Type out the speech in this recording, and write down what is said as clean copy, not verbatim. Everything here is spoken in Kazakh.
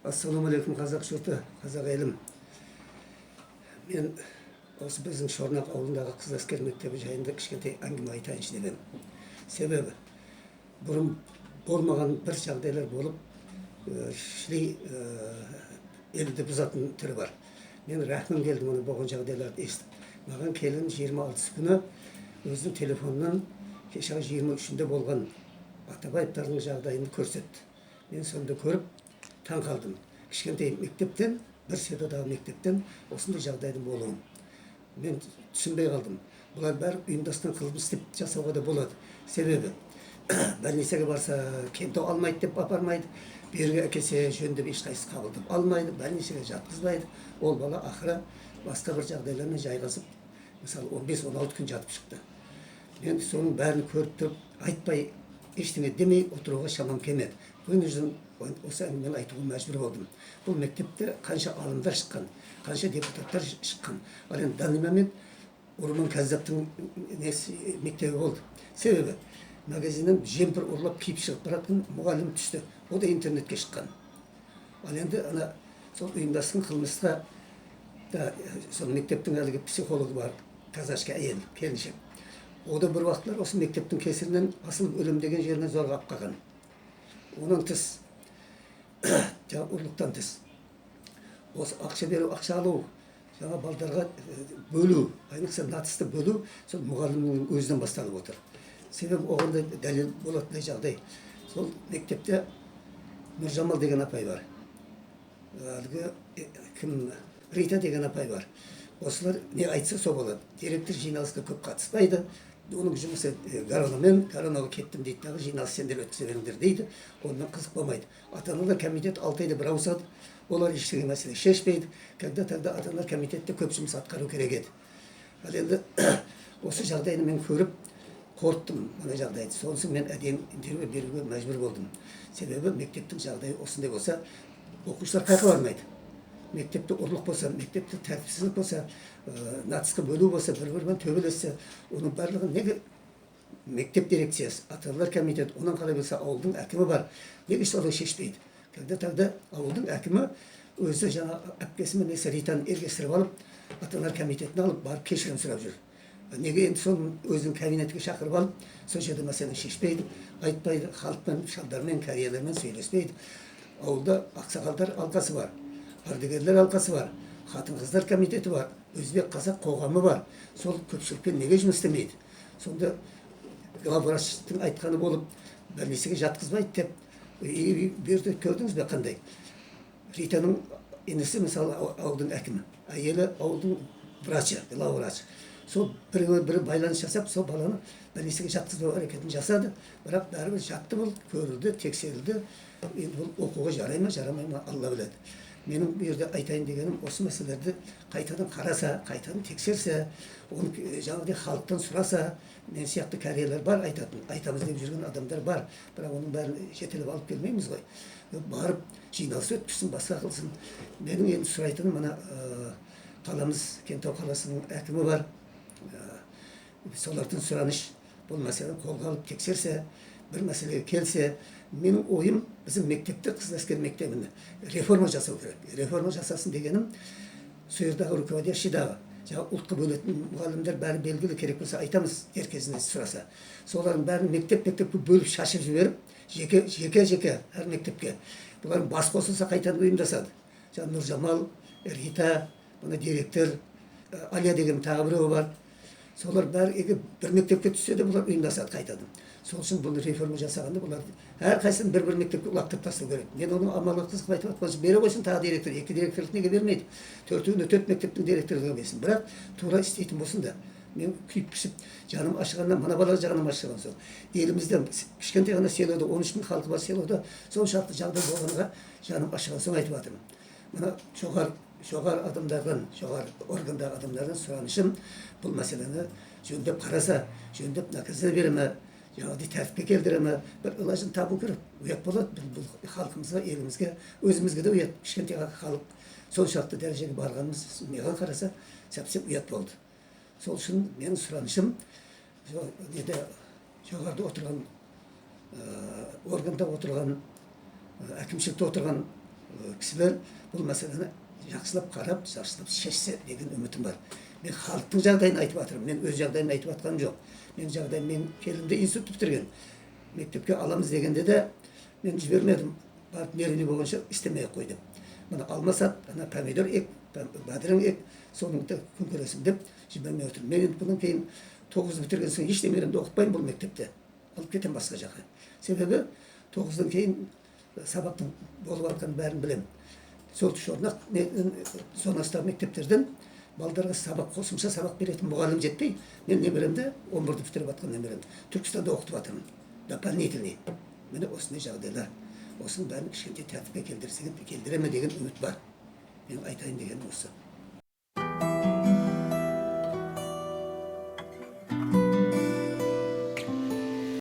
Ассалаумағалейкум қазақ жұрты, қазақ елім. Мен осы біздің Шорнақ ауылындағы қыз әскер мектебі жайында кішкентай әңгіме айтайыншы деп едім. Себебі бұрын болмаған бір жағдайлар болып, шіли елді бұзатын түрі бар. Мен рахмым келді мұны болған жағдайларды естіп. Маған келін 26 күні өзінің телефонынан кешегі 23-інде болған Атабаевтардың жағдайын көрсетті. Мен сонда көріп таң қалдым. Кішкентай мектептен, бір седадағы мектептен осындай жағдайдың болуын. Мен түсінбей қалдым. Бұлар бәрі ұйымдасқан қылмыс деп жасауға да болады. Себебі больницаға барса кемтау алмайды деп апармайды, берге әкелсе жөндеп ешқайсысы қабылдап алмайды, больницаға жатқызбайды. Ол бала ақыры басқа бір жағдайлармен жайғасып, мысалы 15-16 күн жатып шықты. Мен соның бәрін көріп тұрып, айтпай, ештеңе демей отыруға шамам келмеді. Бұның үшін осы әңгімені айтуға мәжбүр болдым. Бұл мектепте қанша алымдар шыққан, қанша депутаттар шыққан. Ал енді данный момент Урман Кәззаптың мектебі болды. Себебі магазиннен жемпір ұрлап киіп шығып баратын мұғалім түсті. О да интернетке шыққан. Ал енді ана сол ұйымдасқан қылмысқа да сол мектептің әлгі психологы бар, казашка әйел, келіншек. О да бір уақытлар осы мектептің кесірінен асылып өлім деген жеріне зорға алып қалған. Оның тыс, ұрлықтан тыс, осы ақша беру, ақша алу, жаңа балдарға бөлу, айнықса натысты бөлу, сол мұғалімнің өзінен басталып отыр. Себебі оғанда дәлел болатындай жағдай. Сол мектепте Нұржамал деген апай бар. Әлгі кім Рита деген апай бар. Осылар не айтса со болады. Директор жиналысқа көп қатыспайды. Оның жұмысы коронаға кеттім дейді, дағы жиналыс сендер өткізе беріңдер дейді. Онымен қызық болмайды. Ата-аналар комитет 6 айда бір ауысады. Олар ештеңе мәселе шешпейді. Когда-тогда ата-аналар комитетте көп жұмыс атқару керек еді. Ал енді осы жағдайны мен көріп қорыттым мына жағдайды. Сонысын мен әдейі интервью беруге мәжбүр болдым. Себебі мектептің жағдайы осындай болса, оқушылар қайғы бармайды. Мектепте ұрлық болса, мектепте тәртіпсіздік болса, натысқа бөлу болса, бір-бірімен төбелессе, оның барлығы неге мектеп дирекциясы, ата-аналар комитеті, онан қалай болса ауылдың әкімі бар, неге солай шешпейді? Когда-тогда ауылдың әкімі өзі жаңа әпкесімен Ританы ергестіріп алып, ата-аналар комитетін алып, барып кешірім сұрап жүр. Неге енді соның өзінің кабинетке шақырып алып, сол жерде мәселені шешпейді, айтпайды, халықпен, шалдармен, кәриелермен сөйлеспейді. Ауылда ақсақалдар алқасы бар, ардагерлер алқасы бар, қатын-қыздар комитеті бар, өзбек қазақ қоғамы бар. Сол көпшілікпен неге жұмыс істемейді? Сонда главврачтың айтқаны болып, больницаға жатқызбайды деп, берді көрдіңіз бе қандай? Ританың інісі мысалы ауылдың әкімі, әйелі ауылдың врачы, главврач. Сол бірі байланыс жасап, сол баланы больницаға жатқызбау әрекетін жасады. Бірақ бәрібір жатты бұл, көрілді, тексерілді. Енді бұл оқуға жарай ма, жарамай ма, Алла біледі. Менің бұл жерде айтайын дегенім осы мәселелерді қайтадан қараса, қайтадан тексерсе, оны жаңағыдай халықтан сұраса, мен сияқты кәрелер бар айтатын, айтамыз деп жүрген адамдар бар. Бірақ оның бәрін жетелеп алып келмейміз ғой. Барып жиналыс өткізсін, басқа қылсын. Менің енді сұрайтыным мына қаламыз, Кентау қаласының әкімі бар. Солардың сұраныш бұл мәселені қолға алып тексерсе, бір мәселеге келсе, менің ойым біздің мектепте, қыз әскер мектебінде реформа жасау керек. Реформа жасасын дегенім, сол жердағы руководящийдағы, жаңағы ұлтқа бөлетін мұғалімдер бәрі белгілі, керек болса айтамыз дер кезінде сұраса. Солардың бәрін мектепке бөліп шашып жіберіп, жеке әр мектепке. Бұлардың бас қосылса қайтадан ұйымдасады. Жаңағы Нұржамал, Рита, бұны директор, Алия деген тағы біреуі бар. Солар бәрі бір мектепке түссе де бұлар ұйымдасады қайтадан. Сол үшін бұл реформа жасағанда бұлар әрқайсысын бір мектепке лақтырып тастау керек. Мен оның амалы қызық айтып жатқан бере қойсын тағы директор, 2 директорлық неге бермейді? 4 мектептің директорлығы берсін. Бірақ тура істейтін болсын да. Мен күйіп-пісіп, жаным ашығаннан, мана балалар жағынан ашыған сол. Елімізде кішкентай ғана селода, 13 мың халқы бар селода, соншалықты жағдай болғанға жаным ашыған соң айтып жатырмын. Мына жоғары адамдардан, жоғары органдағы адамдардан сұранышым бұл мәселені жөндеп қараса, жөндеп наказание бере ме, жаңағыдай тәртіпке келтіре ме, бір ылажын табу керек. Ұят болады бұл халқымызға, елімізге, өзімізге де ұят. Кішкентай халық соншалықты дәрежеге барғанымыз маған қараса сәпсеп ұят болды. Сол үшін менің сұранышым жоғарыда отырған, органда отырған, әкімшілікте отырған кісілер бұл мәселені жақсылап қарап, жақсылап шешсе деген үмітім бар. Мен халықтың жағдайын айтып жатырмын. Мен өз жағдайымды айтып жатқаным жоқ. Мен жағдайым, мен келінді институт бітірген. Мектепке аламыз дегенде де мен жібермедім. Барып мерені болғанша істемей қойдым. Мына алмасат, ана помидор ек, бадырың ек, соның да күн көресің деп жібермей отырмын. Мен енді бұдан кейін 9 бітірген соң ештеңелерімді оқытпаймын бұл мектепте. Алып кетемін басқа жаққа. Себебі 9-дан кейін сабақтың болып жатқанын бәрін білемін. Сол шорнақ сонастағы мектептерден балдарға сабақ, қосымша сабақ беретін мұғалім жетпей, мен немеремді 11-ді бітіріп жатқан немеремді Түркістанда оқытып жатырмын. Дополнительный. Міне осындай жағдайлар. Осының бәрін кішкентай тәртіпке келдіре ме деген үміт бар. Мен айтайын дегенім осы.